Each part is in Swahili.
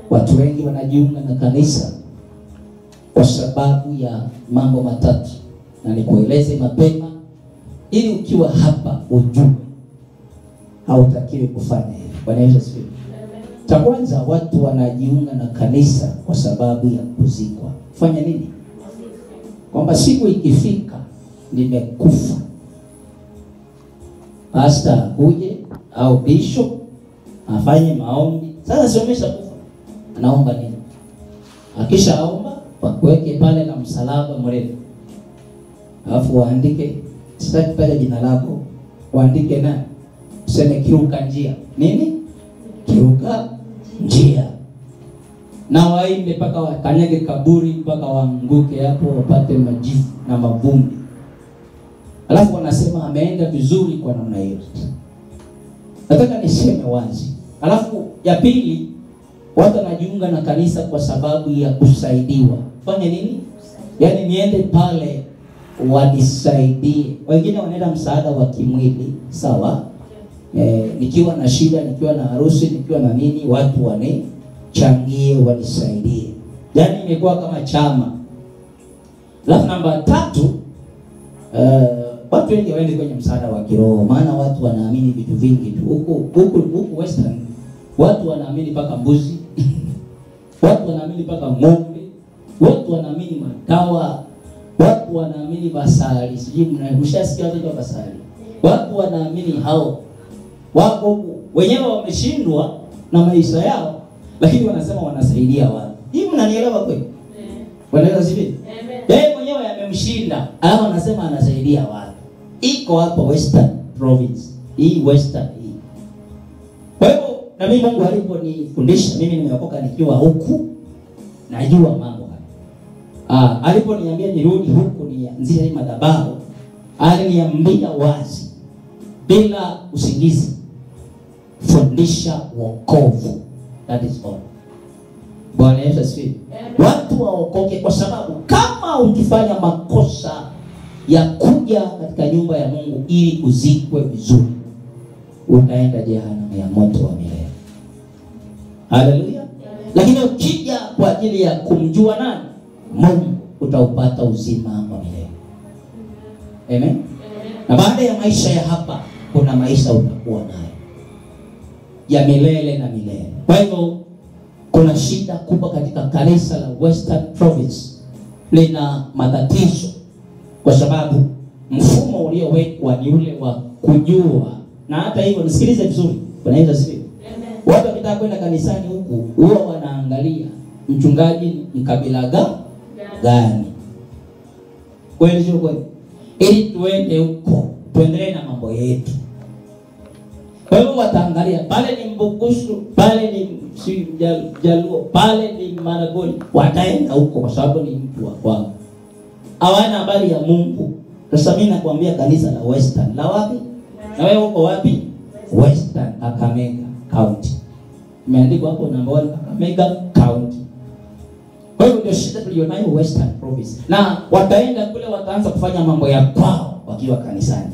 Watu wengi wanajiunga na kanisa kwa sababu ya mambo matatu, na nikueleze mapema ili ukiwa hapa ujue hautakiwi kufanya hivyo. Bwana Yesu asifiwe. Cha kwanza, watu wanajiunga na kanisa kwa sababu ya kuzikwa. Fanya nini? Kwamba siku ikifika nimekufa, pastor akuje au bishop afanye maombi. Sasa siomesha kufa, anaomba nini? Akishaomba wakuweke pale na msalaba mrefu, alafu waandike, sitaki pale jina lako, waandike na useme kiruka njia. Nini? Kiruka njia. Na waimbe mpaka wakanyage kaburi, mpaka waanguke hapo wapate majivu na mavumbi. Alafu wanasema ameenda vizuri kwa namna hiyo. Nataka niseme wazi. Alafu ya pili, watu wanajiunga na kanisa kwa sababu ya kusaidiwa. Fanya nini? Yaani niende pale wanisaidie. Wengine wanaenda msaada wa kimwili, sawa? Nikiwa na shida, nikiwa na harusi, nikiwa na nini, watu wanichangie, wanisaidie. Yaani imekuwa kama chama. Alafu namba 3, watu wengi waende kwenye msaada wa kiroho, maana watu wanaamini vitu vingi tu. Huku Western watu wanaamini paka mbuzi. Watu wanaamini paka ng'ombe. Watu wanaamini madawa. Watu wanaamini basari. Sijui mnashasikia watu wa basari. Watu wanaamini hao. Wako wenyewe wameshindwa na maisha yao, lakini wanasema wanasaidia watu. Hii mnanielewa kweli? Wanaelewa sivyo? Yeye mwenyewe amemshinda, alafu anasema anasaidia watu. Iko hapa Western Province. Hii Western hii. Kwa hivyo na mimi Mungu aliponifundisha, mimi nimeokoka nikiwa huku, najua mambo haya. Aliponiambia nirudi huku nianzie hii madhabahu, aliniambia wazi bila usingizi, fundisha wokovu. That is all. Bwana Yesu asifiwe. Watu waokoke, kwa sababu kama ukifanya makosa ya kuja katika nyumba ya Mungu ili uzikwe vizuri, utaenda jehanamu ya moto wa milele. Haleluya. Lakini ukija kwa ajili ya kumjua nani? Mungu, utaupata uzima wa milele. Amen. Na baada ya maisha ya hapa kuna maisha utakuwa nayo ya milele na milele. Kwa hivyo kuna shida kubwa katika kanisa la Western Province, lina matatizo kwa sababu mfumo uliowekwa ni ule wa kujua. Na hata hivyo nisikilize vizuri, Bwana asifiwe. Watu wakitaka kwenda kanisani huku huwa wanaangalia mchungaji ni kabila gani. Kweli sio kweli? Ili tuende huko, tuendelee na mambo yetu. Kwa hivyo wataangalia pale ni Mbukusu, pale ni Jaluo, pale ni Maragoli, wataenda huko kwa sababu ni mtu wa kwao. Hawana habari ya Mungu. Sasa mimi nakwambia kanisa la Western, la wapi? Na wewe uko wapi? Western, Kakamega County. Imeandikwa hapo namba 1, Kakamega County. Kwa hiyo ndio shida tulionayo Western Province. Na wataenda kule, wataanza kufanya mambo ya kwao wakiwa kanisani.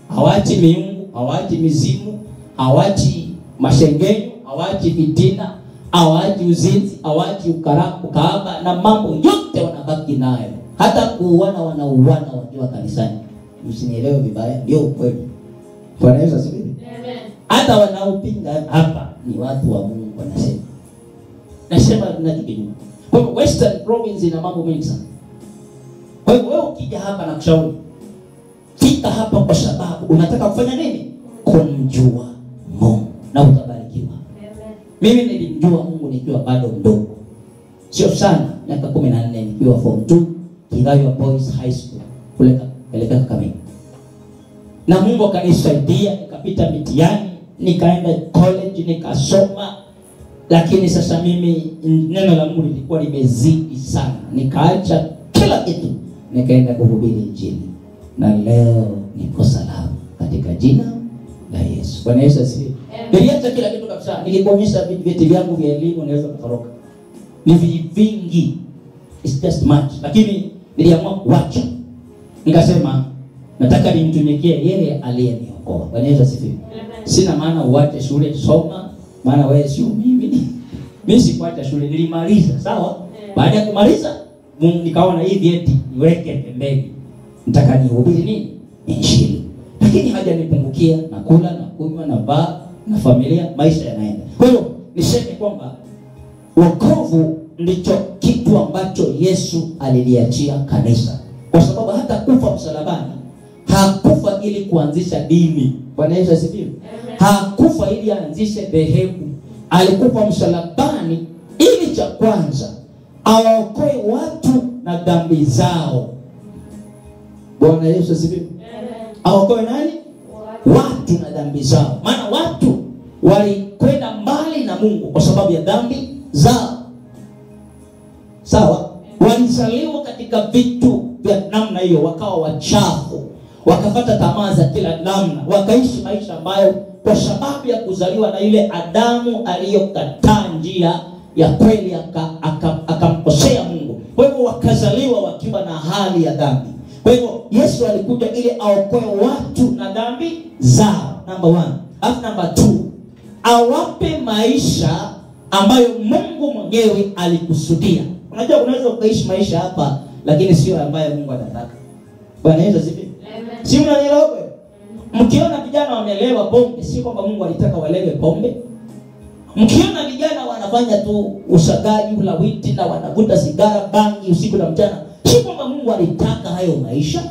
Hawachi miungu, hawachi mizimu, hawachi mashengenyo, hawachi vitina, hawachi uzinzi, hawachi ukahaba, na mambo yote wanabaki nayo. Hata kuuana wanauana wakiwa kanisani. Msinielewe vibaya, ndio ukweli. Bwana Yesu asifiwe. Amen. Hata wanaopinga hapa ni watu wa Mungu wanasema. Nasema tunajibinu. Kwa hiyo Western Province ina mambo mengi sana. Kwa hiyo wewe ukija hapa na kushauri, fika hapa kwa sababu unataka kufanya nini? Kumjua Mungu na utabarikiwa. Amen. Mimi nilimjua Mungu nikiwa bado mdogo. Sio sana, miaka 14 nikiwa form 2, Kilayo Boys High School kule Kakamega. Na Mungu akanisaidia, nikapita mitihani, nikaenda college, nikasoma. Lakini sasa mimi neno la Mungu lilikuwa limezidi sana. Nikaacha kila kitu, nikaenda kuhubiri Injili. Na leo niko salama katika jina la Yesu. Bwana Yesu asifiwe. Niliacha kila kitu kabisa. Nilikuonyesha vitu vyangu vya elimu, naweza kutoroka. Ni vingi. It's just much. Lakini niliamua kuacha. Nikasema nataka nimtumikie yeye aliyeniokoa. Bwana Yesu asifiwe. Sina maana uache shule, soma, maana wewe sio mimi. Mimi sikuacha shule, nilimaliza, sawa? Baada ya kumaliza, nikaona hii vyeti niweke pembeni. Nataka nihubiri nini? Injili. Lakini hajanipungukia, nakula, nakunywa, navaa, na familia, maisha yanaenda. Kwa hiyo niseme kwamba wokovu ndicho kitu ambacho Yesu aliliachia kanisa. Kwa sababu hata kufa msalabani, hakufa ili kuanzisha dini. Bwana Yesu asifiwe. Hakufa ili aanzishe dhehebu. Alikufa msalabani ili cha kwanza awaokoe watu na dhambi zao. Bwana Yesu asifiwe. Awaokoe nani? Watu na dhambi zao. Maana watu walikwenda mbali na Mungu kwa sababu ya dhambi zao. Sawa? Walizaliwa katika vitu vya namna hiyo, wakawa wachafu, wakapata tamaa za kila namna, wakaishi maisha ambayo kwa sababu ya kuzaliwa na ile Adamu aliyokataa njia ya kweli, akamkosea Mungu. Kwa hivyo wakazaliwa wakiwa na hali ya dhambi. Kwa hivyo Yesu alikuja ili aokoe watu na dhambi zao, number 1. Alafu number 2, awape maisha ambayo Mungu mwenyewe alikusudia. Unajua unaweza ukaishi maisha hapa lakini sio ambayo Mungu anataka. Bwana Yesu asifiwe. Si mnanielewa? Mkiona vijana wamelewa pombe, si kwamba Mungu alitaka walewe pombe. Mkiona vijana wanafanya tu usagaji, ulawiti na wanavuta sigara, bangi usiku na mchana, si kwamba Mungu alitaka hayo maisha.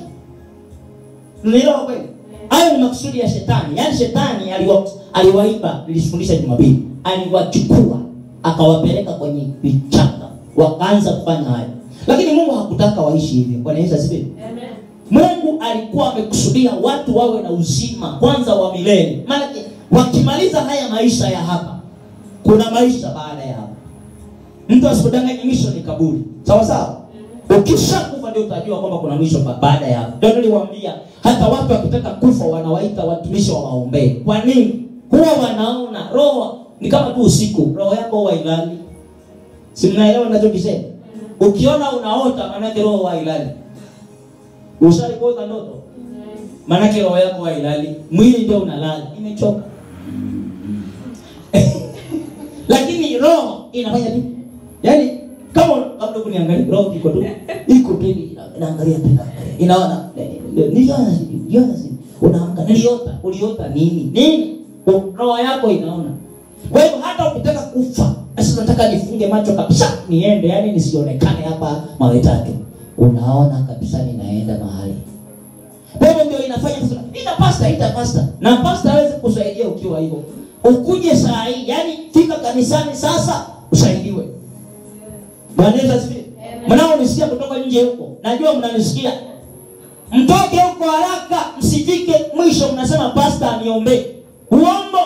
Mnaelewa kweli? Hayo ni makusudi ya shetani. Yaani shetani aliwaiba, nilifundisha Jumapili. Aliwachukua akawapeleka kwenye vichaka, wakaanza kufanya hayo. Lakini Mungu hakutaka waishi hivyo. Bwana Yesu asifiwe. Amen. Mungu alikuwa amekusudia watu wawe na uzima kwanza wa milele. Maana wakimaliza haya maisha ya hapa, kuna maisha baada ya hapa. Mtu asikudanganye, mwisho ni kaburi. Sawa sawa? Ukishakufa ndio utajua kwamba kuna mwisho baada ya hapa. Ndio niliwaambia hata watu wakitaka kufa wanawaita watumishi wa waombee. Kwa nini? Huwa wanaona roho ni kama tu usiku, roho yako huwa ilali. Si mnaelewa ninachokisema? Ukiona unaota maana yake roho hailali. Ushalipota ndoto? Maana yake roho yako hailali, mwili ndio unalala, imechoka. Lakini roho inafanya tu. Yaani kama labda kuniangalia roho iko tu inaangalia tena. Inaona niliona unaamka uliota nini? Roho yako inaona. Kwa hivyo hata ukitaka kufa, sasa nataka nifunge macho kabisa niende, yani nisionekane hapa mawe tatu. Unaona kabisa ninaenda mahali. Kwa hivyo ndio inafanya sasa. Ita pastor. Na pastor hawezi kusaidia ukiwa hivyo. Ukuje saa hii, yani fika kanisani sasa usaidiwe. Bwana Yesu asifiwe. Mnao nisikia kutoka nje huko. Najua mnanisikia. Mtoke huko haraka, msifike mwisho mnasema pastor aniombee. Uongo.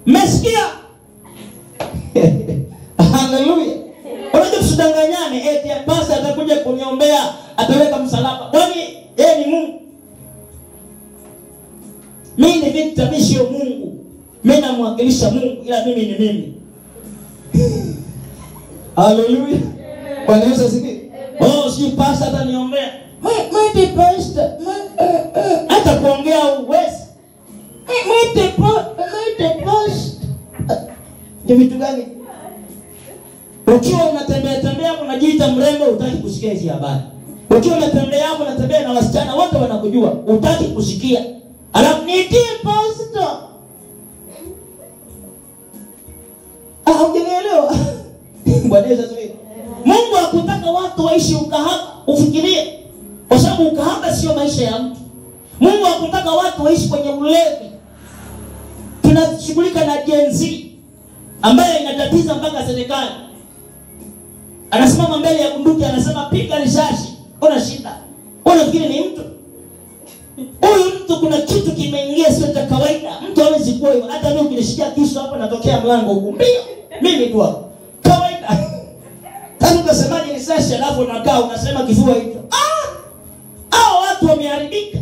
Mmesikia? Haleluya. Unajua tusidanganyane eti pastor atakuja kuniombea, ataweka msalaba. Kwani yeye ni Mungu? Mimi ni Victor, mimi sio Mungu. Mimi namwakilisha Mungu, ila mimi ni mimi. Haleluya. Bwana Yesu asifiwe. Oh, si pastor ataniombea. Mimi pastor. Hata kuongea uwezi. Mimi pastor. Ni vitu gani? Ukiwa unatembea unajiita mrembo, hutaki kusikia hizi habari. Ukiwa unatembea na wasichana wote wanakujua, hutaki kusikia. Alafu nitie pastor. Hujanielewa? Bwana Yesu asifiwe. Mungu hakutaka watu waishi ukahaba, ufikirie. Kwa sababu ukahaba sio maisha ya mtu. Mungu hakutaka watu waishi kwenye ulevi. Tunashughulika na Gen Z ambaye inatatiza mpaka serikali. Anasimama mbele ya bunduki anasema piga risasi. Una shida. Unafikiri ni mtu? Huyu mtu kuna kitu kimeingia sio cha kawaida. Mtu hawezi kuwa hivyo. Hata mimi ukinishikia kisu hapo natokea mlango huko. Mbio. Mimi tu hapo. Kawaida. Kama unasemaje risasi alafu unakaa unasema kifua hicho. Hao watu wameharibika.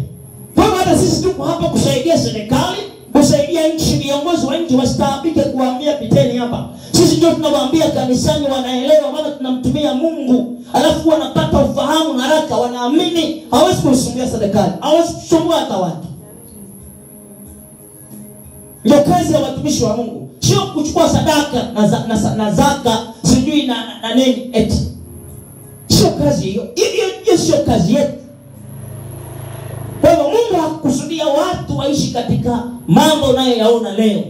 Kwa hata sisi tuko hapa kusaidia serikali, kusaidia nchi, viongozi wa nchi wastaabike kuambia piteni hapa. Sisi ndio tunawaambia kanisani, wanaelewa maana tunamtumia Mungu. Alafu wanapata ufahamu haraka, wanaamini hawezi kusumbua serikali, hawezi kusumbua hata watu. Ndio kazi ya watumishi wa Mungu. sio kuchukua sadaka na zaka sijui na nini eti. Sio kazi hiyo. Hiyo sio kazi yetu. Kwa hivyo Mungu hakukusudia watu waishi katika mambo unayoyaona leo.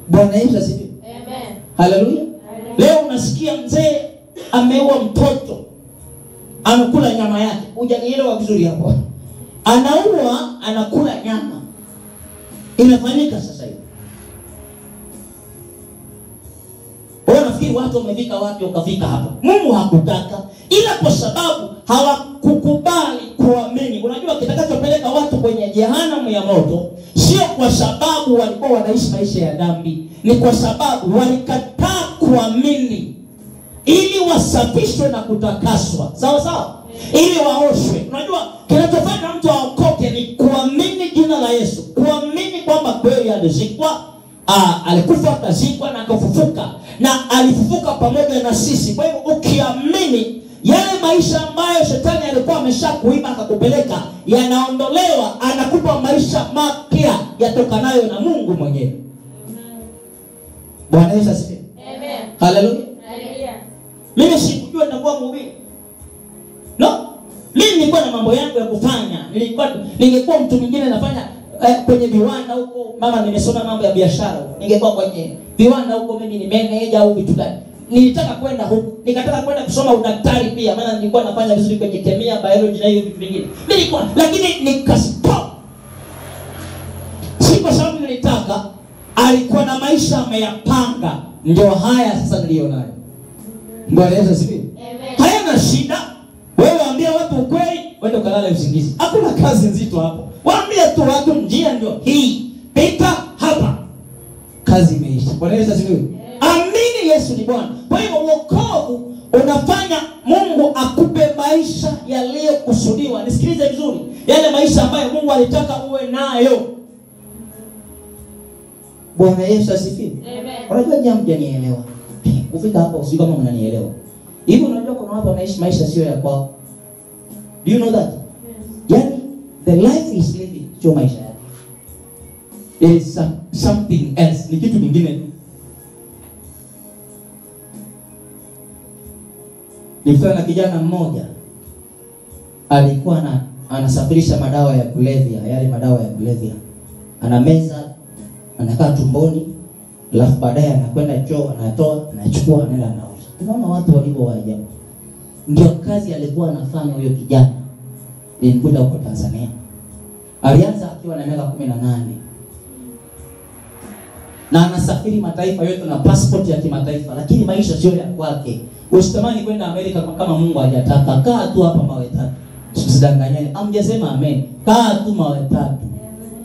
Bwana Yesu asifiwe. Amen. Haleluya. Leo unasikia mzee ameua mtoto, anakula nyama yake. Hujanielewa vizuri hapo. Anaua, anakula nyama. Inafanyika sasa hivi. Nafikiri watu wamefika wapi ukafika hapo. Mungu hakutaka, ila kwa sababu hawakukubali kuamini. Unajua kitakachopeleka watu kwenye jehanamu ya moto sio kwa sababu walikuwa wanaishi maisha ya dhambi, ni kwa sababu walikataa kuamini ili wasafishwe na kutakaswa. Sawa sawa? Ili waoshwe. Unajua kinachofanya mtu aokoke ni kuamini jina la Yesu, kuamini kwamba kweli alizikwa, alikufa akazikwa na akafufuka, na alifufuka pamoja na sisi. Kwa hivyo ukiamini, yale maisha ambayo shetani alikuwa ameshakuiba akakupeleka yanaondolewa, anakupa maisha mapya yatokanayo na Mungu mwenyewe. Bwana Yesu asifiwe. Amen. Haleluya. Haleluya. Mimi sikujua nitakuwa mhubiri. No. Mimi nilikuwa na mambo yangu ya kufanya. Ningekuwa mtu mwingine nafanya kwenye viwanda huko. Mama nimesoma mambo ya biashara huko. Ningekuwa kwenye viwanda huko, mimi ni manager au vitu gani. Nilitaka kwenda huko. Nikataka kwenda kusoma udaktari pia, maana nilikuwa nafanya vizuri kwenye kemia, biology na hiyo vitu vingine. Nilikuwa lakini nikastop. Si kwa sababu nilitaka, alikuwa na maisha ameyapanga. Ndio haya sasa nilionayo. Bwana Yesu asifiwe. Amen. Hayana shida. Wewe waambie watu ukweli, wende ukalale usingizi. Hakuna kazi nzito hapo. Waambie tu watu njia ndio hii. Pita hapa. Kazi imeisha. Bwana Yesu asifiwe. Amini Yesu ni Bwana. Kwa hivyo wokovu unafanya Mungu akupe maisha yaliyokusudiwa. Nisikilize vizuri. Yale maisha ambayo Mungu alitaka uwe nayo. Bwana Yesu asifiwe. Amen. Unajua jambo hujanielewa. Kufika hapa usije kama unanielewa. Hivi unajua kuna watu wanaishi maisha sio ya kwao. Do you know that? Yes. Yani the life is living sio maisha yake. It is something else. Ni kitu kingine. Nilifanya na kijana mmoja alikuwa anasafirisha madawa ya kulevya, yale madawa ya kulevya. Anameza, anakaa tumboni, alafu baadaye anakwenda choo, anatoa, anachukua, anaenda anauza. Unaona watu walivyo waajabu. Ndio kazi alikuwa anafanya huyo kijana. Nilikuja huko Tanzania. Alianza akiwa na miaka 18. Na anasafiri mataifa yote na passport ya kimataifa, lakini maisha sio ya kwake. Usitamani kwenda Amerika kama Mungu hajataka. Kaa tu hapa mawe tatu. Usidanganyane. Amjasema amen. Kaa tu mawe tatu.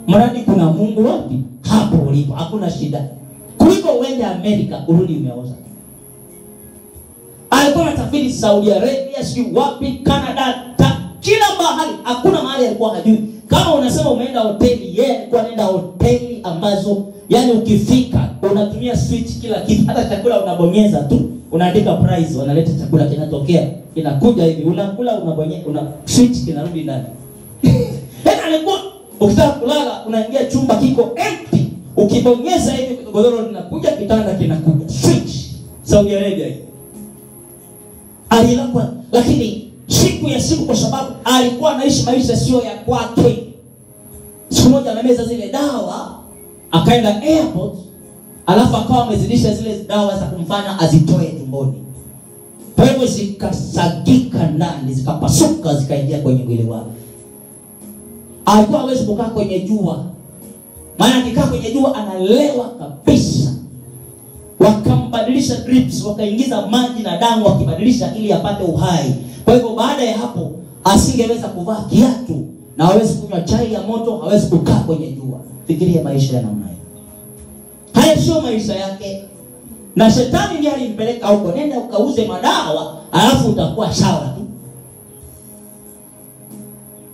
Mradi kuna Mungu wapi? Hapo ulipo. Hakuna shida. Kuliko uende Amerika urudi umeoza. Alikuwa anasafiri Saudi Arabia, sijui wapi, Canada, kila mahali. Hakuna mahali alikuwa hajui. Kama unasema umeenda hoteli, yeye alikuwa anaenda hoteli ambazo yani ukifika unatumia switch kila kitu, hata chakula unabonyeza tu, unaandika price, wanaleta chakula kinatokea, kinakuja hivi, unakula, unabonyeza, una switch kinarudi ndani. Hata alikuwa ukitaka kulala unaingia chumba kiko empty, ukibonyeza hivi godoro linakuja, kitanda kinakuja, switch. Saudi Arabia hii. Alilakwa, lakini siku ya siku kwa sababu alikuwa anaishi maisha sio ya kwake. Siku moja amemeza zile dawa, akaenda airport, alafu akawa amezidisha zile dawa za kumfanya azitoe tumboni. Kwa hivyo zikasagika ndani, zikapasuka, zikaingia kwenye mwili wake. Alikuwa hawezi kukaa kwenye jua. Maana akikaa kwenye jua analewa kabisa. Wakambadilisha drips, wakaingiza maji na damu wakibadilisha ili apate uhai. Kwa hivyo baada ya hapo asingeweza kuvaa kiatu na hawezi kunywa chai ya moto, hawezi kukaa kwenye jua. Fikiria maisha ya namna hiyo. Haya sio maisha yake. Na shetani ndiye alimpeleka huko, nenda ukauze madawa alafu utakuwa sawa tu.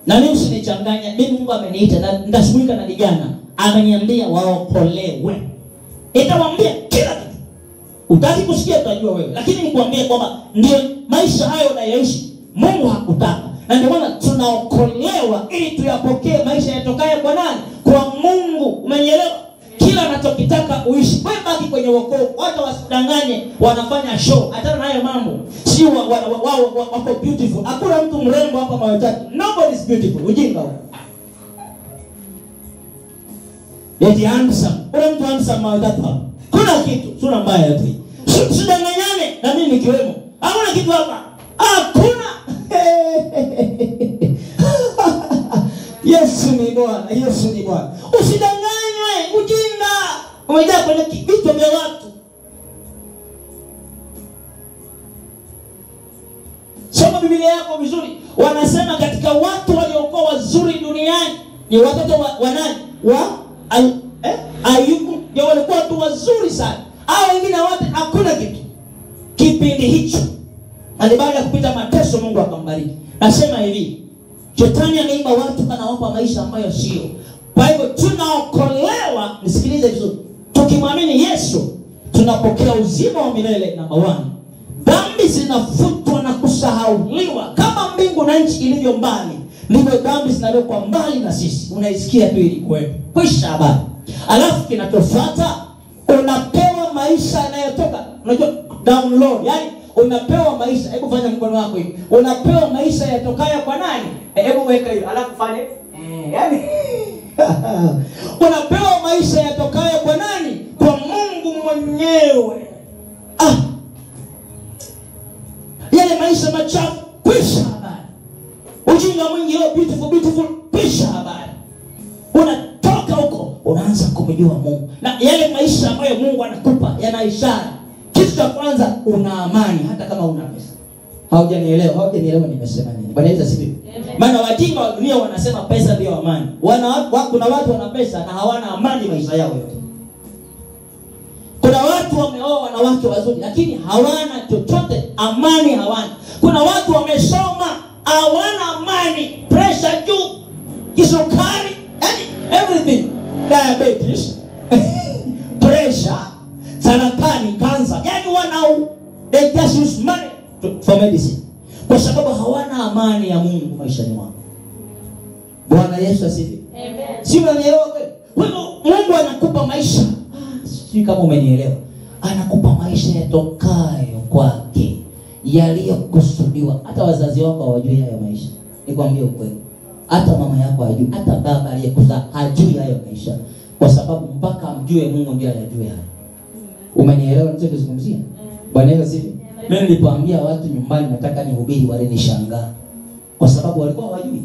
Na mimi usinichanganya, mimi Mungu ameniita na ndashughulika na vijana, ameniambia waokolewe. Nitamwambia kila kitu. Utaki kusikia utajua wewe, lakini nikwambie kwamba ndio maisha hayo unayaishi Mungu hakutaka. Na ndio maana tunaokolewa ili tuyapokee maisha yatokayo kwa nani? Kwa Mungu. Umenielewa? Kila kila anachokitaka uishi. Wewe baki kwenye wokovu. Watu wasidanganye wanafanya show. Hata na hayo mambo. Si wako beautiful. Hakuna mtu mrembo hapa mawetatu. Nobody is beautiful. Ujinga huo. Yeti handsome. Kuna mtu handsome mawetatu hapa. Kuna kitu. Sura mbaya yote. Usidanganyane na mimi nikiwemo. Hakuna kitu hapa. Hakuna. Yesu ni Bwana. Yesu ni Bwana. Usidanganywe. Ujinga. Umejaa kwenye vitu vya watu. Soma Biblia yako vizuri. Wanasema katika watu waliokuwa wazuri duniani ni watoto wa nani? Ayubu. Ndio walikuwa watu wazuri sana. Hao wengine wote hakuna kitu. Kipindi hicho. Na baada ya kupita mateso Mungu akambariki. Nasema hivi, Shetani anaiba watu anawapa maisha ambayo sio. Kwa hivyo tunaokolewa, nisikilize vizuri. Tukimwamini Yesu, tunapokea uzima wa milele namba 1. Dhambi zinafutwa na kusahauliwa. Kama mbingu na nchi ilivyo mbali, ndivyo dhambi zinawekwa mbali na sisi. Unaisikia tu ili kuwepo. Kwisha habari. Alafu kinachofuata, unapewa maisha yanayotoka. Unajua download, yani unapewa maisha. Hebu fanya mkono wako hivi. Unapewa maisha yatokayo kwa nani? Hebu weka hiyo. Alafu fanye yani unapewa maisha yatokayo kwa nani? Kwa Mungu mwenyewe. Yale maisha machafu, kwisha habari. Ujinga mwingi, beautiful, kwisha habari. Unatoka huko, unaanza kumjua Mungu. Na yale maisha ambayo Mungu anakupa yana ishara. Kitu cha kwanza, una amani hata kama una pesa. Haujanielewa nimesema nini? Bwana Yesu asifiwe. Maana wajinga wa dunia wanasema pesa ndio amani. Kuna watu wana pesa na hawana amani maisha yao yote. Kuna watu wameoa wanawake wazuri lakini hawana chochote, amani hawana. Kuna watu wamesoma hawana amani, pressure juu, kisukari, everything, diabetes, pressure, saratani, cancer. They just use money for medicine. Kwa sababu hawana amani ya Mungu maishani mwao. Bwana Yesu asifiwe. Amen. Si unanielewa kweli? Kwa hivyo Mungu anakupa maisha. Si kama umenielewa. Anakupa maisha yatokayo kwake, yaliyokusudiwa. Hata wazazi wako hawajui hayo maisha. Nikwambie ukweli. Hata mama yako hajui, hata baba aliyekuzaa hajui hayo maisha. Kwa sababu mpaka amjue Mungu ndiye anajua hayo. Umenielewa ninachozungumzia? Bwana Yesu asifiwe. Mimi nilipoambia watu nyumbani nataka nihubiri, walinishangaa. Kwa sababu walikuwa hawajui.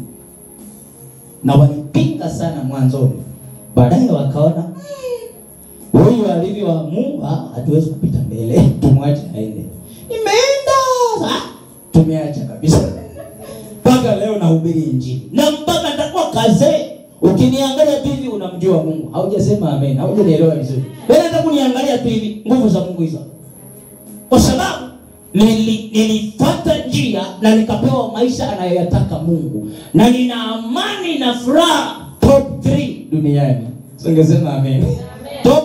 Na walipinga sana mwanzoni. Baadaye wakaona huyu alivyoamua hatuwezi kupita mbele, tumwache aende. Imeenda. Tumeacha kabisa. Mpaka leo nahubiri injili. Na mpaka nitakuwa kazee. Ukiniangalia tu hivi unamjua Mungu. Haujasema amen. Haujanielewa vizuri. Wewe unataka kuniangalia tu hivi, nguvu za Mungu hizo. Kwa sababu nilifuata njia na nikapewa maisha anayoyataka Mungu. Na nina amani na furaha top 3 duniani. Singesema amen. Top.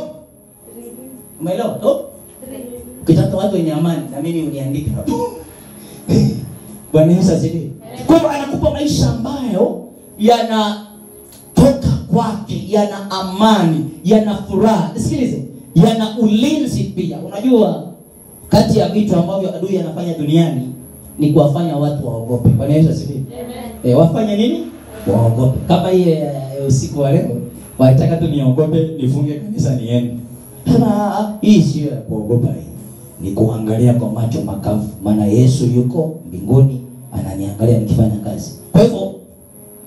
Umeelewa? Top 3. Ukitaka watu wenye amani na mimi uniandike hapo. Bwana Yesu asifiwe. Kwa hivyo anakupa maisha ambayo yanatoka kwake, yana amani, yana furaha. Sikilize, yana ulinzi pia. Unajua kati ya vitu ambavyo adui anafanya duniani ni kuwafanya watu waogope. Bwana Yesu asifiwe. Amen. Wafanye nini? Waogope. Kama hii usiku wa leo, wanataka tu niogope, nifunge kanisa niende. Kama hii sio ya kuogopa hii. Ni kuangalia kwa macho makavu. Maana Yesu yuko mbinguni ananiangalia nikifanya kazi. Kwa hivyo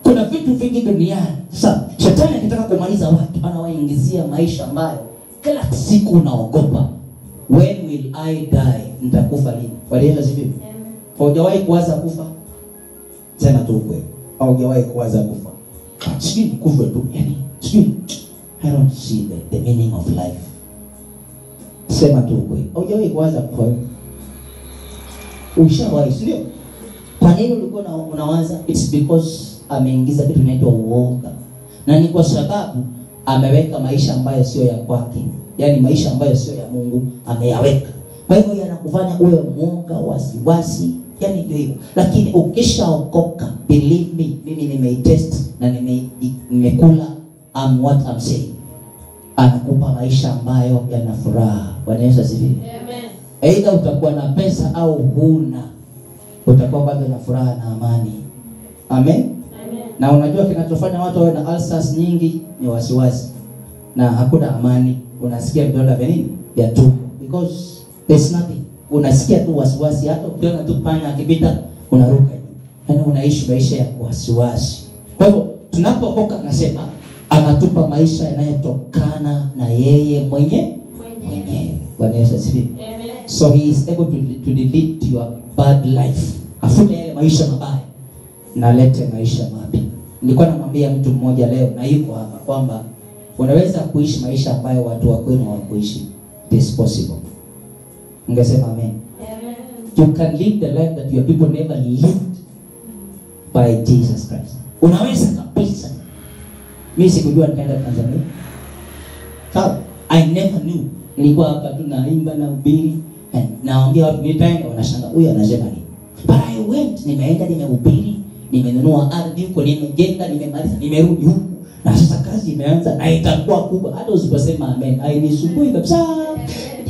kuna vitu vingi duniani. Sasa Shetani anataka kumaliza watu, anawaingizia maisha ambayo kila siku unaogopa. When will I die? Nitakufa lini? Bwana Yesu asifiwe. Haujawahi kuwaza kufa? Sema tu ukweli. Haujawahi kuwaza kufa? Sijui kufa tu. Yani, sijui. I don't see the meaning of life. Sema tu ukweli. Haujawahi kuwaza kufa? Ushawahi, sio? Kwa nini ulikuwa unawaza? It's because ameingiza kitu kinaitwa uoga. Na ni kwa sababu ameweka maisha ambayo sio ya kwake. Yani maisha ambayo sio ya Mungu ameyaweka. Kwa hivyo yanakufanya uwe mwoga, wasiwasi, yani ndio hivyo. Lakini ukishaokoka, believe me, mimi nimeitest na nimekula what I'm saying. anakupa maisha ambayo yana furaha. Bwana Yesu asifiwe. Amen. Aidha utakuwa na pesa au huna, utakuwa bado na furaha na amani. Amen. Amen. Na unajua kinachofanya watu wawe na ulcers nyingi ni wasiwasi. Na hakuna amani. Unasikia vidonda vya nini? Vya tumbo. Because there's nothing. Unasikia tu wasiwasi, hata ukiona tu panya akipita unaruka. Yaani unaishi maisha ya wasiwasi. Kwa hivyo tunapookoka nasema anatupa maisha yanayotokana na yeye mwenyewe. Bwana Yesu asifiwe. Amen. So he is able to delete your bad life. Afute yale maisha mabaya na lete maisha mapya. Nilikuwa namwambia mtu mmoja leo na yuko hapa kwamba unaweza kuishi maisha ambayo watu wa kwenu hawakuishi. It is possible. Ungesema amen. Amen. You can live the life that your people never lived by Jesus Christ. Unaweza kabisa. Mimi sikujua nikaenda Tanzania. Sawa? I never knew. Nilikuwa hapa tu naimba na ubiri, naambia watu nitaenda, wanashangaa huyu anasema nini. But I went, nimeenda, nimehubiri, nimenunua ardhi huko, nimejenga, nimemaliza, nimerudi huku. Na sasa kazi imeanza na itakuwa kubwa. Hata usiposema amen, hainisumbui kabisa.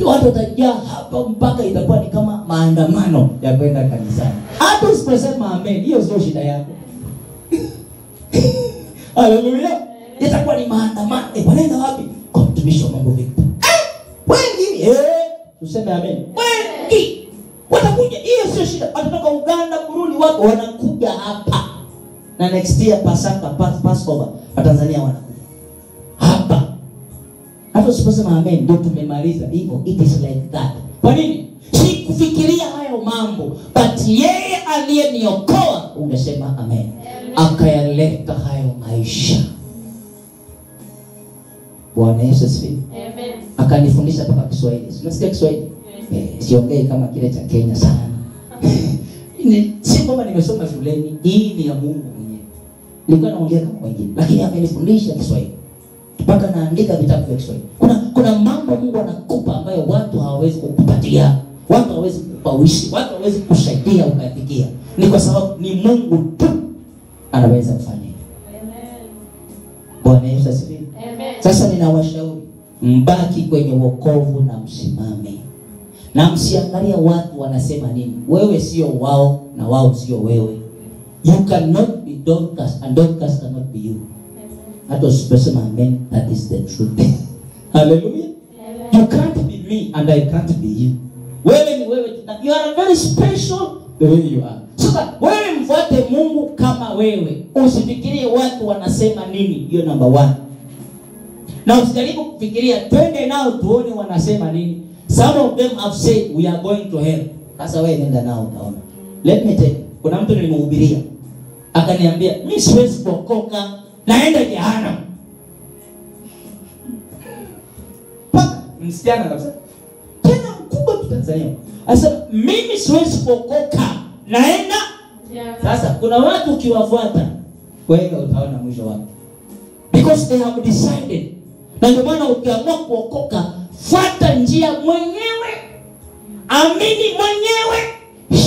Watu watajaa hapa mpaka itakuwa ni kama maandamano ya kwenda kanisani. Hata usiposema amen, hiyo sio shida yako. Haleluya. Itakuwa ni maandamano. Wanaenda wapi? Kwa mtumishi wa Mungu Victor. Wengi, tuseme amen. Wengi watakuja, hiyo sio shida. Watatoka Uganda, Burundi, wako wanakuja hapa. Na next year Passover, Tanzania wanakuja hapa. Hata usiposema amen, ndio tumemaliza hivyo. It is like that. Kwa nini? Si kufikiria hayo mambo, but yeye aliyeniokoa, ungesema amen. Akayaleta hayo maisha. Bwana Yesu asifiwe. Amen. Akanifundisha mpaka Kiswahili. Unasikia Kiswahili? Siongei kama kile cha Kenya sana. Si kwamba nimesoma shuleni, hii ni ya Mungu mwenyewe. Nilikuwa naongea kama wengine, lakini amenifundisha Kiswahili. Mpaka naandika vitabu vya Kiswahili. Kuna mambo Mungu anakupa ambayo watu hawawezi kukupatia. Watu hawawezi kupawishi, watu hawawezi kusaidia ukafikia. Ni kwa sababu ni Mungu tu anaweza kufanya. Amen. Bwana Yesu asifiwe. Amen. Sasa ninawashauri mbaki kwenye wokovu na msimame. Na msiangalia watu wanasema nini. Wewe sio wao na wao sio wewe. You cannot be Dorcas and Dorcas cannot be you. Hata usisema amen, that is the truth. Hallelujah. You can't be me and I can't be you. Wewe ni wewe. You are very special the way you are. Sasa wewe mfuate Mungu kama wewe. Usifikirie watu wanasema nini. Hiyo number 1. Na usijaribu kufikiria twende nao tuone wanasema nini. Some of them have said we are going to hell. Sasa wewe nenda nao utaona. Let me tell you, kuna mtu nilimhubiria akaniambia mimi siwezi kuokoka, naenda jehanamu. Paka msichana kabisa. Tena mkubwa tu Tanzania. Sasa mimi siwezi kuokoka, naenda. Sasa kuna watu ukiwafuata wewe utaona mwisho wake. Because they have decided. Na ndio maana ukiamua kuokoka, fuata njia mwenyewe. Amini mwenyewe.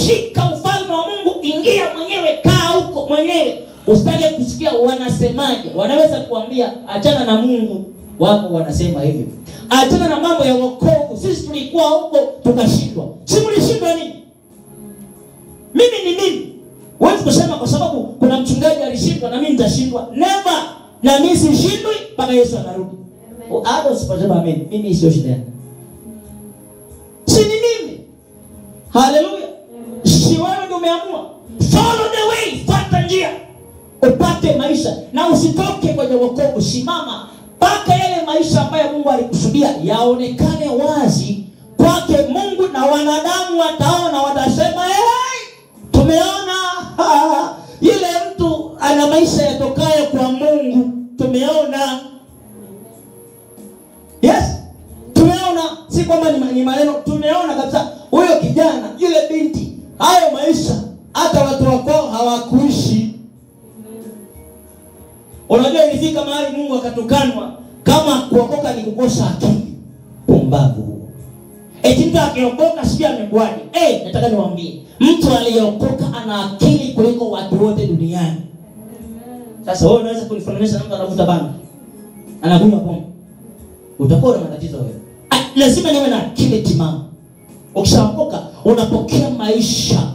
Shika ufalme wa Mungu, ingia mwenyewe, kaa huko mwenyewe. Usitake kusikia wanasemaje. Wanaweza kuambia achana na Mungu, wako wanasema hivyo. Achana na mambo ya wokovu. Sisi tulikuwa huko tukashindwa. Si mlishindwa nini? Mimi ni mimi. Wewe kusema kwa sababu kuna mchungaji alishindwa na mimi nitashindwa. Never. Na mimi sishindwi mpaka Yesu anarudi. Hapo usipojema amen. Mimi sio shida. Si ni mimi. Hallelujah. Si wewe ndio umeamua. Follow the way, fuata njia. Upate maisha na usitoke kwenye wokovu. Simama mpaka yale maisha ambayo Mungu alikusudia yaonekane wazi kwake Mungu, na wanadamu wataona, watasema tumeona yule mtu ana maisha yatokayo kwa Mungu. Tumeona. Yes. Tumeona, si kwamba ni maneno, tumeona kabisa huyo kijana, yule binti, hayo maisha hata watu wako hawakuishi. Unajua ilifika mahali Mungu akatukanwa kama kuokoka ni kukosa akili. Pumbavu. Eti mtu akiokoka sio amekwaje? Nataka niwaambie, mtu aliyeokoka ana akili kuliko watu wote duniani. Sasa wewe unaweza kunifananisha na mtu anavuta bangi, anakunywa pombe? utakuwa na matatizo wewe. Lazima niwe na akili timamu. Ukishaokoka unapokea maisha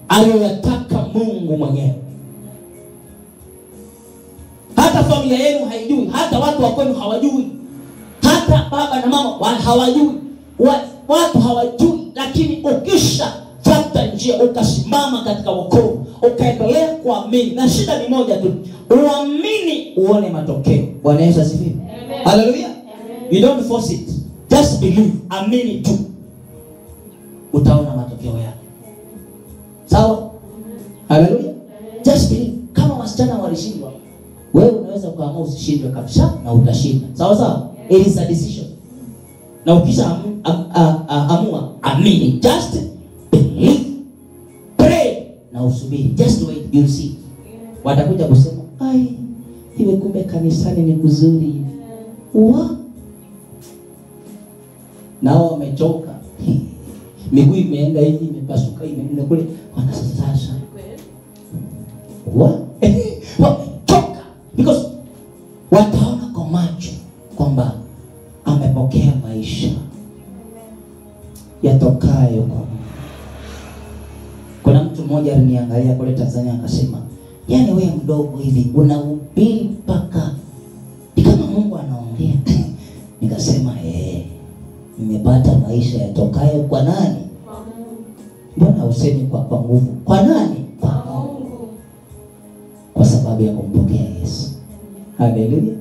aliyotaka Mungu mwenyewe. Hata familia yenu haijui, hata watu wa kwenu hawajui, hata baba na mama hawajui, watu hawajui. Lakini ukisha fuata njia, ukasimama katika wokovu, ukaendelea kuamini, na shida ni moja tu, uamini uone matokeo. Bwana Yesu asifiwe. Haleluya. You don't force it, just believe, amini tu, utaona matokeo yake. Sawa? Haleluya. Just believe. Kama wasichana walishindwa, wewe unaweza kuamua usishindwe kabisa na utashinda. Sawa sawa? It is a decision. Na ukisha amua, amini, just believe, pray na usubiri. Just wait, you'll see. Watakuja kusema, ai, iwe kumbe kanisani ni kuzuri. Nao wamechoka. Miguu imeenda hivi, imepasuka, imeenda kule. Wana sasa. Wamechoka. Because wataona kwa macho kwamba amepokea maisha yatokayo kwa Mungu. Kuna mtu mmoja aliniangalia kule Tanzania akasema, yaani wewe mdogo hivi unahubiri mpaka ni kama Mungu anaongea. Nikasema nimepata maisha yatokayo kwa nani? Kwa Mungu. Mbona usemi kwa nguvu? Kwa nani? Kwa Mungu. Kwa sababu ya kumpokea Yesu. Haleluya.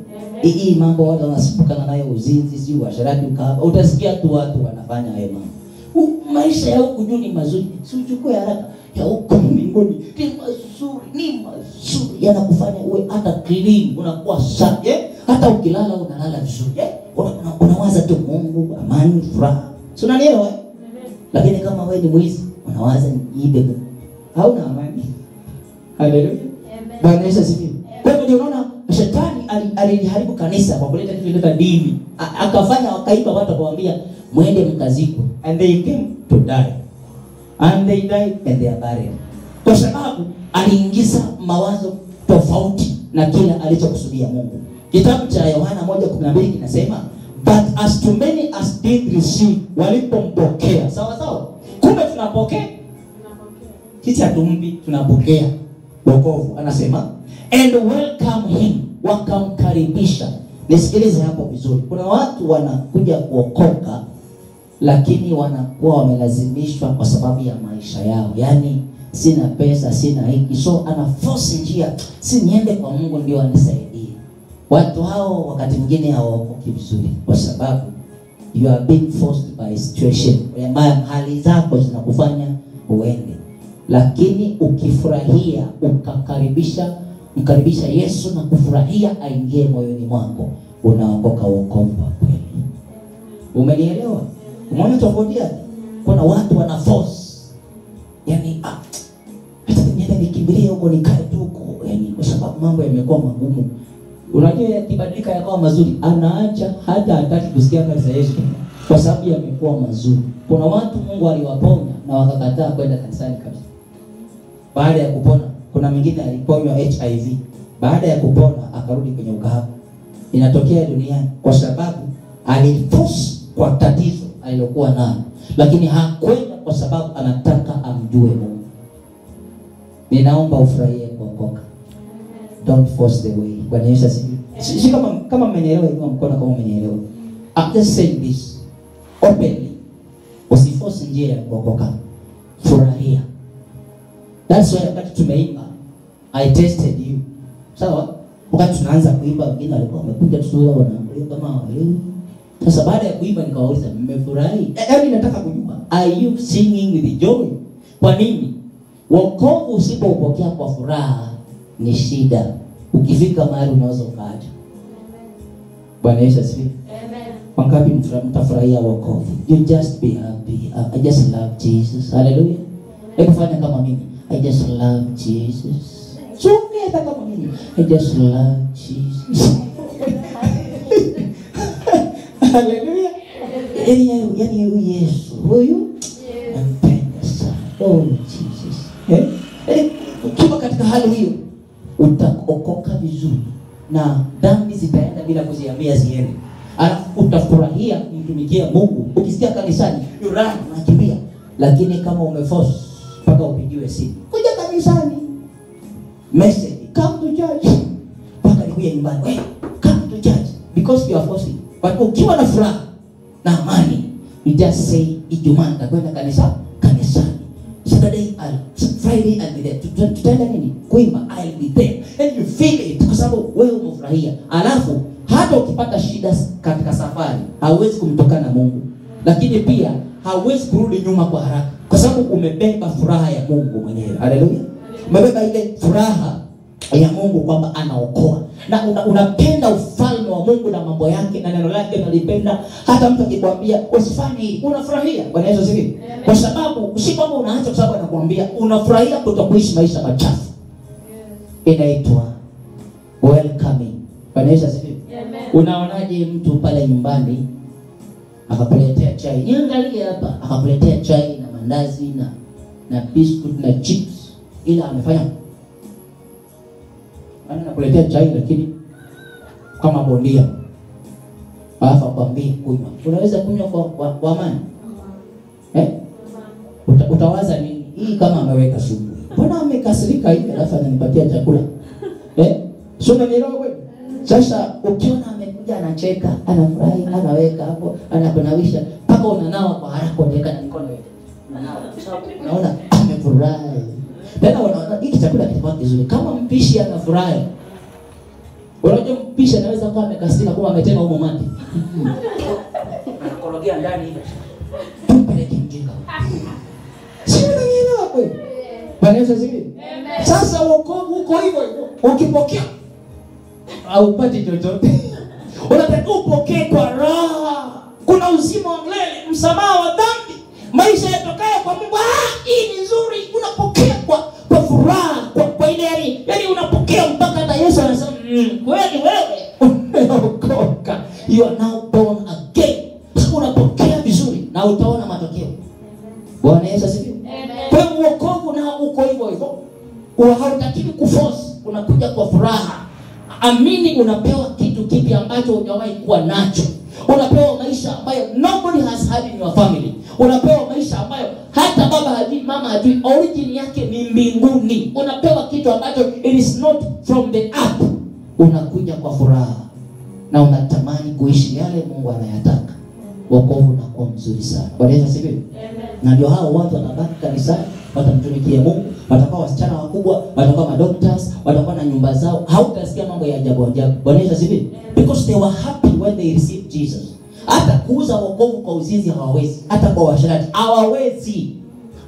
Hii mambo watu wanasipukana nayo, uzinzi, si uasherati, ukahaba. Utasikia tu watu wanafanya hayo mambo. Maisha ya huku juu ni mazuri. Si uchukue haraka. Ya huku mbinguni ni mazuri, yanakufanya uwe hata clean, unakuwa safi. Hata ukilala unalala vizuri. Unawaza tu Mungu, amani, furaha. Si unanielewa? Lakini kama wewe ni mwizi, unawaza niibe, hauna amani. Haleluya. Bwana Yesu asifiwe. Kwa hivyo unaona shetani aliharibu kanisa kwa kuleta kitu cha dini. Akafanya wakaiba watu, akawaambia mwende mkazikwe, and they came to die. And they died and they are buried. Kwa sababu aliingiza mawazo tofauti na kila alichokusudia Mungu. Kitabu cha Yohana 1:12 kinasema, but as too many as did receive, walipompokea. Sawa sawa? Kumbe tunapokea. Sisi hatumbi, tunapokea wokovu. Anasema, and welcome him, wakamkaribisha. Nisikilize hapo vizuri. Kuna watu wanakuja kuokoka lakini wanakuwa wamelazimishwa kwa sababu ya maisha yao. Yaani sina pesa, sina hiki, so ana force njia, si niende kwa Mungu ndio anisaidie. Watu hao wakati mwingine hawaokoki vizuri kwa sababu you are being forced by situation. Hali zako zinakufanya uende. Lakini ukifurahia, mkaribisha Yesu na kufurahia aingie moyoni mwako, unaokoka wokovu wa kweli. Umenielewa? Umeona tofauti yake? Kuna watu wana force. Yaani hata niende nikimbilie huko nikae tu huko, yaani kwa sababu mambo yamekuwa magumu. Unajua yakibadilika yakawa mazuri, anaacha hata hataki kusikia kazi za Yesu kwa sababu yamekuwa mazuri. Kuna watu Mungu aliwaponya na wakakataa kwenda kanisani kabisa. Baada ya kupona, kuna mwingine aliponywa HIV. Baada ya kupona akarudi kwenye ukahaba. Inatokea duniani kwa sababu aliforce kwa tatizo alilokuwa nalo, lakini hakwenda kwa sababu anataka amjue Mungu. Ninaomba ufurahie kuokoka. Don't force the way. Bwana Yesu asifiwe. Si kama mmenielewa, inua mkono kama mmenielewa. I'm just saying this openly. Usiforce njia ya kuokoka. Furahia. That's why wakati tumeimba, I tested you. Sawa? Wakati tunaanza kuimba, wengine walikuwa wamekuja tu wanaangalia kama leo. Sasa baada ya kuimba nikawauliza, mmefurahi? Yaani nataka kujua, are you singing with joy? Kwa nini? Wokovu usipopokea kwa furaha ni shida. Ukifika mahali unaweza ukaacha. Bwana Yesu asifiwe. Amen. Wangapi mtafurahia wokovu? You just be happy. I just love Jesus. Hallelujah. Hebu fanya kama mimi. I just love Jesus. Sungeta kama mimi. I just love Jesus. Hallelujah. Yaani huyu Yesu, huyu nampenda sana. Oh Jesus. Ukiwa katika hali hiyo utaokoka vizuri na dhambi zitaenda bila kuziambia ziende. Alafu utafurahia kumtumikia Mungu. Ukisikia kanisani, you run, unakimbia. Lakini kama umeforce mpaka upigiwe simu, kuja kanisani, message, come to church, mpaka nikuja nyumbani, hey, come to church, because you are forcing. But ukiwa na furaha na amani, you just say, Ijumaa nitakwenda kanisani. Saturday, Friday, I'll be there. Tutaenda nini? Kuimba, I'll be there. And you feel it kwa sababu wewe umefurahia. Alafu hata ukipata shida katika safari, hauwezi kumtokana Mungu. Lakini pia hauwezi kurudi nyuma kwa haraka kwa sababu umebeba furaha ya Mungu mwenyewe. Haleluya. Umebeba ile furaha ya Mungu kwamba anaokoa. Na unapenda ufalme wa Mungu na mambo yake na neno lake unalipenda. Hata mtu akikwambia usifanye, unafurahia. Bwana Yesu asifiwe. Kwa sababu si kwamba unaacha kwa sababu anakuambia, unafurahia kutokuishi maisha machafu. Inaitwa welcoming. Bwana Yesu asifiwe. Unaonaje mtu pale nyumbani akakuletea chai? Niangalie hapa, akakuletea chai na mandazi na biscuit na chips, ila amefanya anakuletea chai lakini kama bondia. Alafu akwambie kunywa. Unaweza kunywa kwa amani? Utawaza nini? Hii kama ameweka sumu. Mbona amekasirika hivi alafu ananipatia chakula? Sio nielewa wewe. Sasa ukiona amekuja anacheka, anafurahi, anaweka hapo, anakunawisha, mpaka unanawa kwa haraka unaweka na mikono yote. Unaona amefurahi. Tena unaona hiki chakula kitakuwa kizuri. Kama mpishi anafurahi. Unajua mpishi anaweza kuwa amekasirika kama ametema huko mate. Anakorogea ndani hivi. Tupeleke mjinga. Sio nielewa kweli. Bwana Yesu asifiwe. Sasa wokovu uko hivyo hivyo. Ukipokea au upate chochote. Unataka upokee kwa raha. Kuna uzima wa milele, msamaha wa dhambi, maisha yatokayo kwa Mungu. Hii ni nzuri. Unapokea kwa furaha, kwa ile yani unapokea mpaka hata Yesu anasema, kweli wewe umeokoka. You are now born again. Unapokea vizuri na utaona matokeo. Bwana Yesu asifiwe. Kwa hiyo wokovu na uko hivyo hivyo. Hautaki kuforce, unakuja kwa furaha. Amini unapewa kitu kipi ambacho hujawahi kuwa nacho. Unapewa maisha ambayo nobody has had in your family. Unapewa maisha ambayo hata baba hajui, mama hajui, origin yake ni mbinguni. Unapewa kitu ambacho it is not from the earth. Unakuja kwa furaha na unatamani kuishi yale Mungu anayataka. Wokovu unakuwa mzuri sana. Bwana Yesu asifiwe. Na ndio hao watu watabaki kanisani, watamtumikia Mungu, watakuwa wasichana wakubwa, watakuwa madoctors, watakuwa na nyumba zao. Hautasikia mambo ya ajabu ajabu. Bwana Yesu asifiwe. Because they were happy when they received Jesus. Hata kuuza wokovu kwa uzinzi hawawezi, hata kwa washarati hawawezi.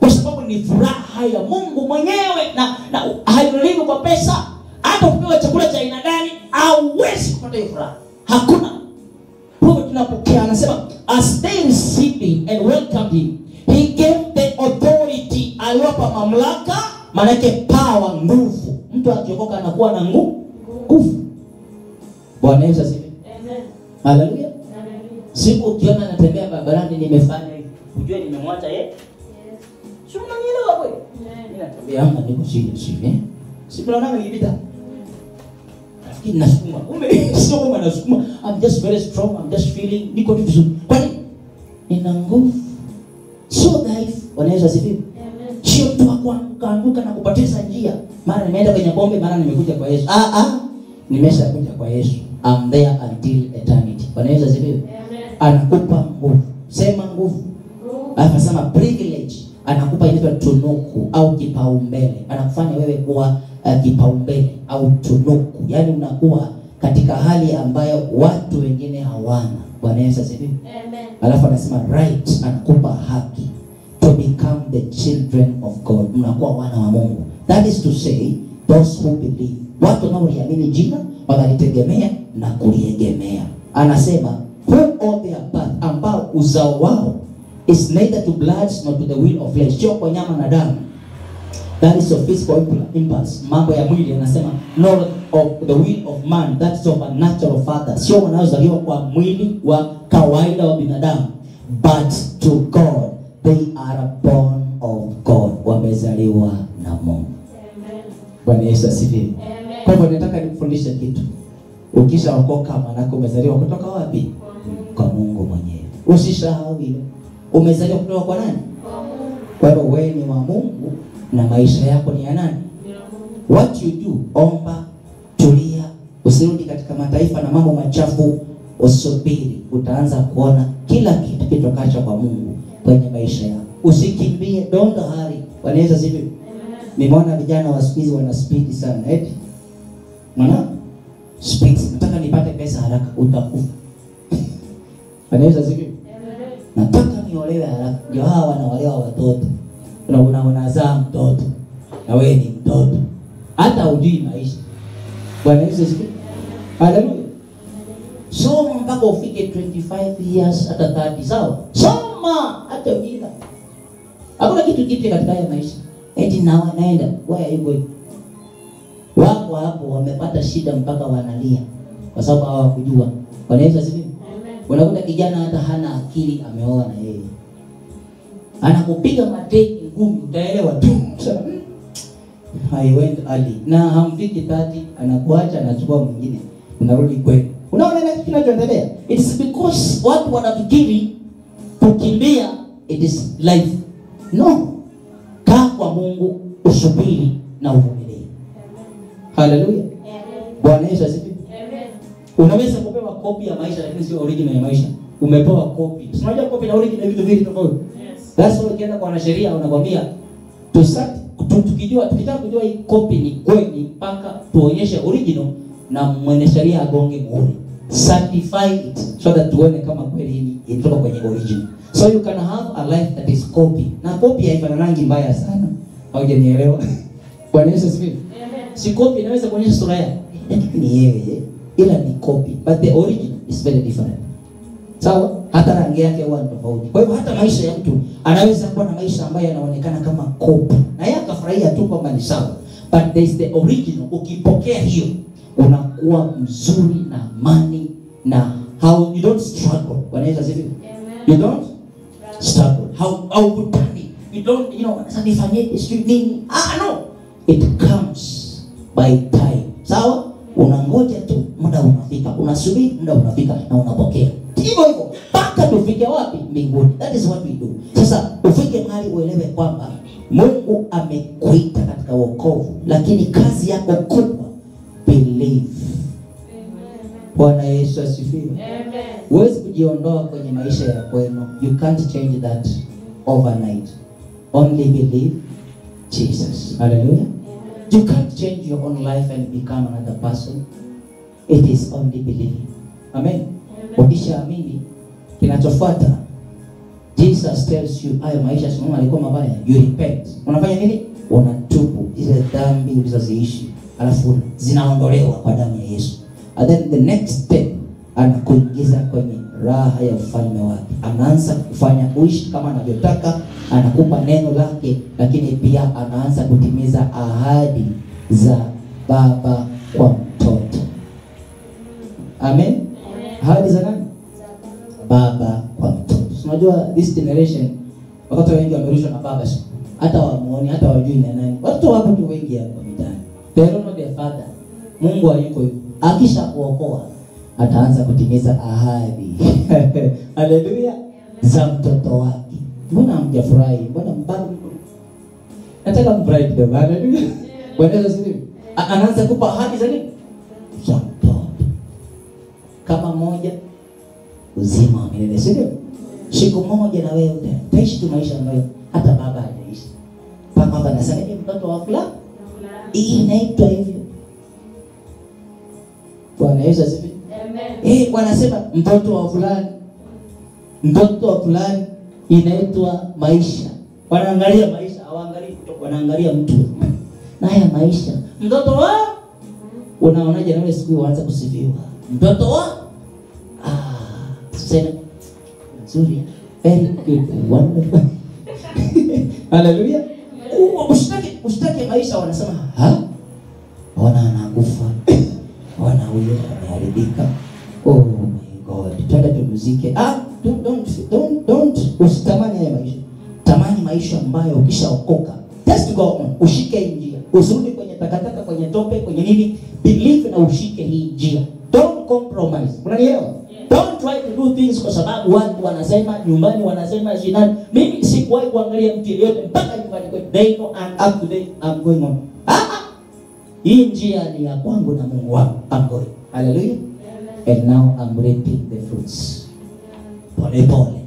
Kwa sababu ni furaha ya Mungu mwenyewe na hainunuliwi kwa pesa. Hata ukipewa chakula cha aina gani hauwezi kupata hiyo furaha. Hakuna. Mungu tunapokea anasema as they received him and welcomed him, he gave the authority. Aliwapa mamlaka, maana yake power, nguvu. Mtu akiokoka anakuwa na nguvu. Bwana Yesu asifiwe. Amen. Haleluya. Siku ukiona natembea barabarani nimefanya hivi, ujue nimemwacha yeye. Yes. Sio unanielewa wewe? Mimi natembea hapa niko chini. Siku naona nilipita. Nafikiri nasukuma. Sio kama nasukuma. I'm just very strong. I'm just feeling niko vizuri. Kwani nina nguvu. Sio dhaifu. Bwana Yesu asifiwe. Amen. Sio mtu wa kuanguka na kupoteza njia. Mara nimeenda kwenye pombe, mara nimekuja kwa Yesu. Nimeshakuja kwa Yesu. I'm there until eternity. Bwana Yesu asifiwe. Anakupa nguvu. Sema nguvu. Anasema privilege. Anakupa inaitwa tunuku au kipaumbele. Anakufanya wewe kuwa kipaumbele au tunuku. Yaani unakuwa katika hali ambayo watu wengine hawana. Bwana Yesu asifiwe. Amen. Alafu anasema right, anakupa haki to become the children of God. Mnakuwa wana wa Mungu. That is to say, those who believe. Watu wanaoamini jina, wanalitegemea na kuliegemea. Anasema who all their birth, ambao uzao wao is neither to blood nor to the will of flesh. Sio kwa nyama na damu. That is of physical impulse. Mambo ya mwili anasema nor of the will of man. That is of a natural father. Sio wanaozaliwa kwa mwili wa kawaida wa binadamu. But to God they are born of God. Wamezaliwa na Mungu. Amen. Bwana Yesu asifiwe. Amen. Kwa hivyo nataka nikufundishe kitu. Ukishaokoka maana umezaliwa kutoka wapi? kwa Mungu mwenyewe. Usisahau hilo. Umezaliwa kutoka kwa nani? Kwa hiyo wewe ni wa Mungu na maisha yako ni ya nani? What you do, omba, tulia, usirudi katika mataifa na mambo machafu, usubiri, utaanza kuona kila kitu kitokacho kwa Mungu kwenye maisha yako. Usikimbie, don't hurry. Wanaweza sivyo? Nimeona vijana wa siku hizi wana speed sana, eti mwana speed, nataka nipate pesa haraka, utakufa. Wanaweza sivyo? Nataka niolewe haraka. Ndio hawa wanaolewa watoto. Unazaa mtoto na wewe ni mtoto, hata hujui maisha. Bwana Yesu asifiwe. Haleluya. Soma mpaka ufike 25 years hata 30 sawa. Soma hata ujinga. Hakuna kitu kipya katika haya maisha. Eti naenda, why are you going? Wako hapo wamepata shida mpaka wanalia kwa sababu hawakujua. Bwana Yesu asifiwe. Unakuta kijana hata hana akili ameoa na yeye. Anakupiga mateke ngumi, utaelewa tu. I went early. Na hamfiki 30 anakuacha, anachukua mwingine. Unarudi kwenu. Unaona nini kinachoendelea? It is because watu wanafikiri kukimbia it is life. No. Kaa kwa Mungu, usubiri na uvumilie. Haleluya. Bwana Yesu asifiwe. Unaweza kupewa kopi ya maisha lakini sio original ya maisha. Umepewa kopi. Unajua kopi na original vitu viwili tofauti. That's why ukienda kwa wanasheria wanakuambia tukitaka kujua hii kopi ni kweli mpaka tuonyeshe original na mwanasheria agonge muhuri. Certify it so that tuone kama kweli hii inatoka kwenye original. So you can have a life that is copy. Na copy haifanani mbaya sana. Haujanielewa? Bwana Yesu asifiwe. Si copy inaweza kuonyesha sura yake. Ni yeye, ila ni copy, but the original is very different. Sawa? Hata rangi yake huwa tofauti. Kwa hivyo hata maisha ya mtu anaweza kuwa na maisha ambayo yanaonekana kama copy. Na yeye akafurahia tu kwamba ni sawa. But there is the original. Ukipokea hiyo, unakuwa mzuri na amani na how you don't struggle. Bwana Yesu asifiwe. You don't struggle. How utani. You don't, sasa nifanyeje sijui nini. No. It comes by time. Sawa? Unangoja tu, muda unafika. Unasubiri, muda unafika na unapokea. Hivyo hivyo mpaka tufike wapi? Mbinguni. That is what we do. Sasa ufike mahali uelewe kwamba Mungu amekuita katika wokovu, lakini kazi yako kubwa believe. Bwana Yesu asifiwe. Amen. Huwezi kujiondoa kwenye maisha ya kwenu. You can't change that overnight. Only believe Jesus. Hallelujah. You can't change your own life and become another person. It is only believing. Amen. Ukishaamini, kinachofuata, Jesus tells you haya maisha sio alikuwa mabaya, you repent. Unafanya nini? Unatubu zile dhambi ulizoziishi, alafu zinaondolewa kwa damu ya Yesu. And then the next step, anakuingiza kwenye raha ya ufalme wake. Anaanza kufanya uishi kama anavyotaka, anakupa neno lake, lakini pia anaanza kutimiza ahadi za baba kwa mtoto. Amen. Ahadi za nani? Baba kwa mtoto. Unajua this generation watoto wengi wamerushwa na baba, hata wamuoni, hata wajui ni nani. Watoto wapo tu wengi hapa mitaani. They don't know their father. Mungu hayuko hivyo. Akisha kuokoa ataanza kutimiza ahadi. Haleluya. Za mtoto wake. Mbona hamjafurahi? Mbona mbado? Nataka mfurahi kidogo. Haleluya. Bwana Yesu asifiwe. Anaanza kupa ahadi za nini? Za mtoto. Kama moja, uzima wa milele, sio? Siku moja na wewe utaishi tu maisha ambayo hata baba hajaishi. Baba anasema ni mtoto wa fulani. Hii inaitwa hivyo. Bwana Yesu asifiwe. Amen. Wanasema mtoto wa fulani. Mtoto wa fulani inaitwa maisha. Wanaangalia maisha, hawaangalii mtoto, wanaangalia mtu. Na haya maisha. Mtoto wa unaonaje na wewe siku uanza kusifiwa? Mtoto wa sasa nzuri. Very good. Wonderful. Hallelujah. Usitake maisha wanasema, wana anakufa. Wana huyo ameharibika. Oh my God. Twende tumuzike. Don't usitamani haya maisha. Tamani maisha ambayo ukishaokoka, just go on. Ushike njia. Usirudi kwenye takataka, kwenye tope, kwenye nini. Believe na ushike hii njia. Don't compromise. Unanielewa? Don't try to do things kwa sababu watu wanasema, nyumbani wanasema shinani. Mimi sikuwahi kuangalia mtu yeyote mpaka nyumbani kwetu. They know and up to date I'm going on. Hii njia ni ya kwangu na Mungu wangu. I'm going. Hallelujah. And now I'm reaping the fruits. Pole pole.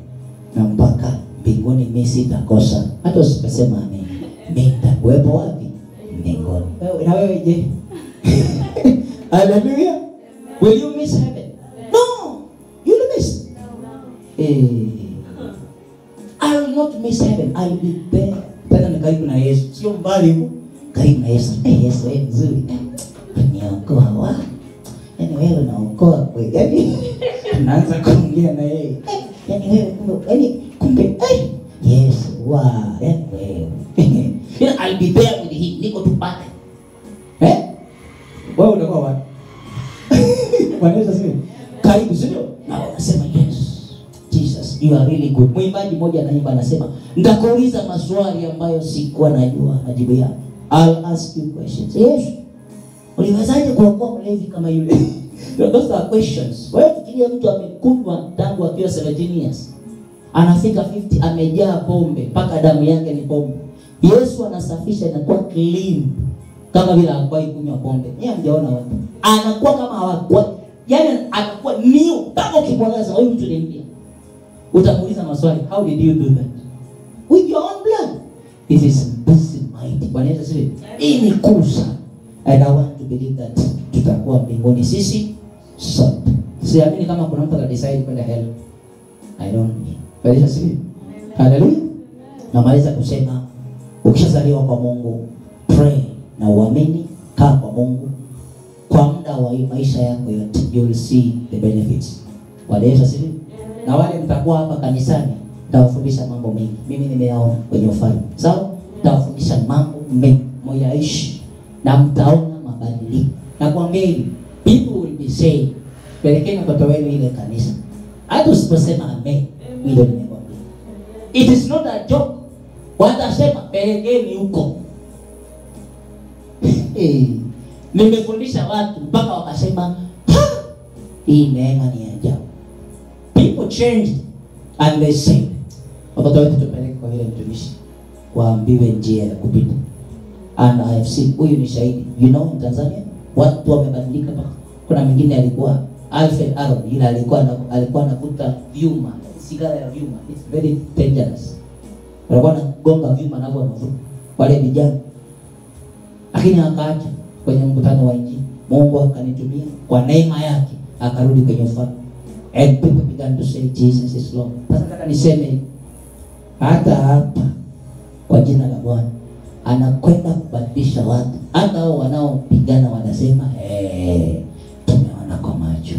Na mpaka mbinguni mimi sitakosa. Hata usipesema amen. Mimi nitakuwepo wapi? Mbinguni. Na wewe je? Hallelujah. Will you miss heaven? No. You'll miss. I will not miss heaven. I will be there. Tena ni karibu na Yesu. Sio mbali huko. Karibu na Yesu. Yesu wewe mzuri. Niokoa wapi? Yaani wewe unaokoa kweli. Yaani naanza kuongea na yeye. Yaani wewe kumbe Yesu yaani wewe. I'll be there with him. Niko tu pale. Wewe utakuwa wapi? Wanaweza sema karibu sio? Na wanasema yes. Jesus, you are really good. Mwimbaji mmoja anaimba anasema, nitakuuliza maswali ambayo sikuwa najua majibu yake. I'll ask you questions. Yes. Uliwezaje kuokoa mlevi kama yule? Those are questions. Wewe fikiria mtu amekunywa tangu akiwa 17 years. Anafika 50 amejaa pombe mpaka damu yake ni pombe. Yesu anasafisha inakuwa clean kama vile hakuwahi kunywa pombe. Yeye mjaona watu. Anakuwa kama hawakuwa. Yaani anakuwa new mpaka ukimwona huyu mtu ni mpya. Utamuuliza maswali, how did you do that? With your own blood. This is mighty. Bwana Yesu asifiwe. Hii ni kusa. And I want to believe that tutakuwa mbinguni sisi sote. Siamini kama kuna mtu atadecide kwenda hell. I don't know. Bwana Yesu asifiwe. Hallelujah. Namaliza kusema ukishazaliwa kwa Mungu, pray na uamini, kaa kwa Mungu. Kwa muda wa maisha yako yote, you will see the benefits. Bwana Yesu asifiwe. Na wale mtakuwa hapa kanisani, nitawafundisha mambo mengi. Mimi nimeyaona kwenye ufalme. Sawa? Nitawafundisha mambo mengi muyaishi na mtaona mabadiliko. Na kuambieni, people will be saying, pelekeni watoto wenu ile kanisa. Hata usiposema amen, hilo nimekwambia. It is not a joke. Watasema pelekeni huko. Nimefundisha watu mpaka wakasema, hii neema ni ajabu. People changed and they said, watoto wetu tupeleke kwa ile mtumishi, waambiwe njia ya kupita. And I have seen, huyu ni shahidi. You know, in Tanzania watu wamebadilika mpaka. Kuna mwingine alikuwa Alfred Aaron, yule alikuwa anavuta vyuma, sigara ya vyuma. It's very dangerous. Alikuwa anagonga vyuma na anavuta wale vijana. Lakini akaacha kwenye mkutano wa Injili. Mungu akanitumia kwa neema yake akarudi kwenye ufalme. And people began to say Jesus is Lord. Sasa nataka niseme hata hapa kwa jina la Bwana anakwenda kubadilisha watu. Hata hao wanaopigana wanasema tumeona kwa macho.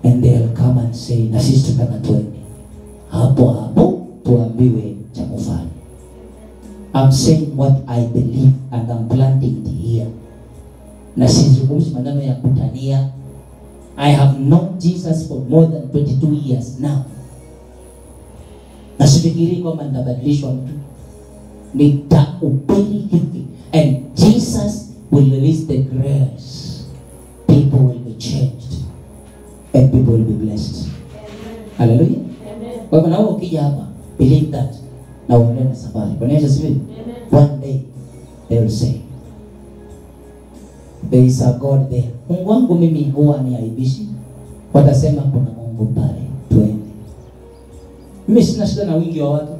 And they'll come and say na sisi tutaka twende hapo hapo tuambiwe cha kufanya. I'm saying what I believe and I'm planting it here. Na sizungumzi maneno ya kutania. I have known Jesus for more than 22 years now. Na sifikiri kwamba nitabadilishwa mtu. Nitahubiri hivi. And Jesus will release the grace. People will be changed. And people will be blessed. Hallelujah. Kwa hivyo nawe ukija hapa, believe that. Na uendelee na safari. Bwana Yesu asifiwe. One day they will say, there is a God there. Mungu wangu mimi huwa ni aibishi. Watasema kuna Mungu pale. Tuende. Mimi sina shida na wingi wa watu.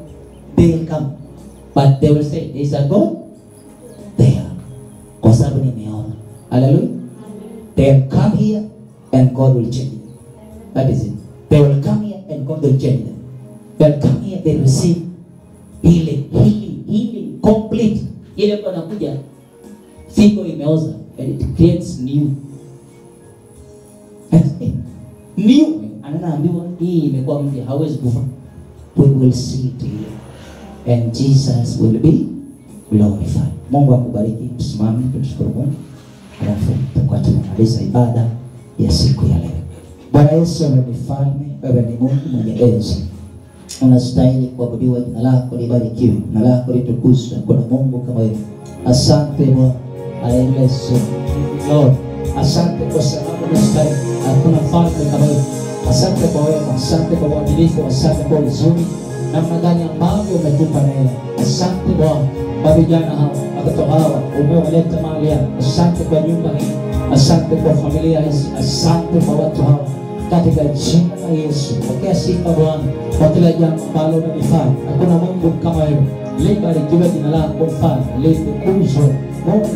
They will come. But they will say, there is a God there. Kwa sababu nimeona. Hallelujah. They will come here and God will change them. That is it. They will come here and God will change them. They will come here, they will receive healing, complete. Ile mtu anakuja, figo imeoza. And it creates new. New. Anaambiwa hii imekuwa mpya, hawezi kufa. We will see it here. And Jesus will be glorified. Mungu akubariki. Tusimame tumshukuru Mungu. Alafu tutakuwa tunamaliza ibada ya siku ya leo. Bwana Yesu ni mfalme, wewe ni Mungu mwenye enzi. Unastahili kuabudiwa, jina lako libarikiwe, jina lako litukuzwe. Kuna Mungu kama wewe. Asante Bwana. I bless you, Lord. Asante kwa sababu unastahili. Hakuna mfalme kama wewe. Asante kwa wema, asante kwa uaminifu, asante kwa uzuri, namna gani ambavyo umetupa neema. Asante Bwana kwa vijana hawa, watoto hawa umewaleta mahali hapa. Asante kwa nyumba hii, asante kwa familia hizi, asante kwa watu hawa, katika jina la Yesu. Pokea sifa Bwana kwa kila jambo ambalo umelifanya. Hakuna Mungu kama wewe. Libarikiwe jina lako Mfalme, litukuzwe Mungu.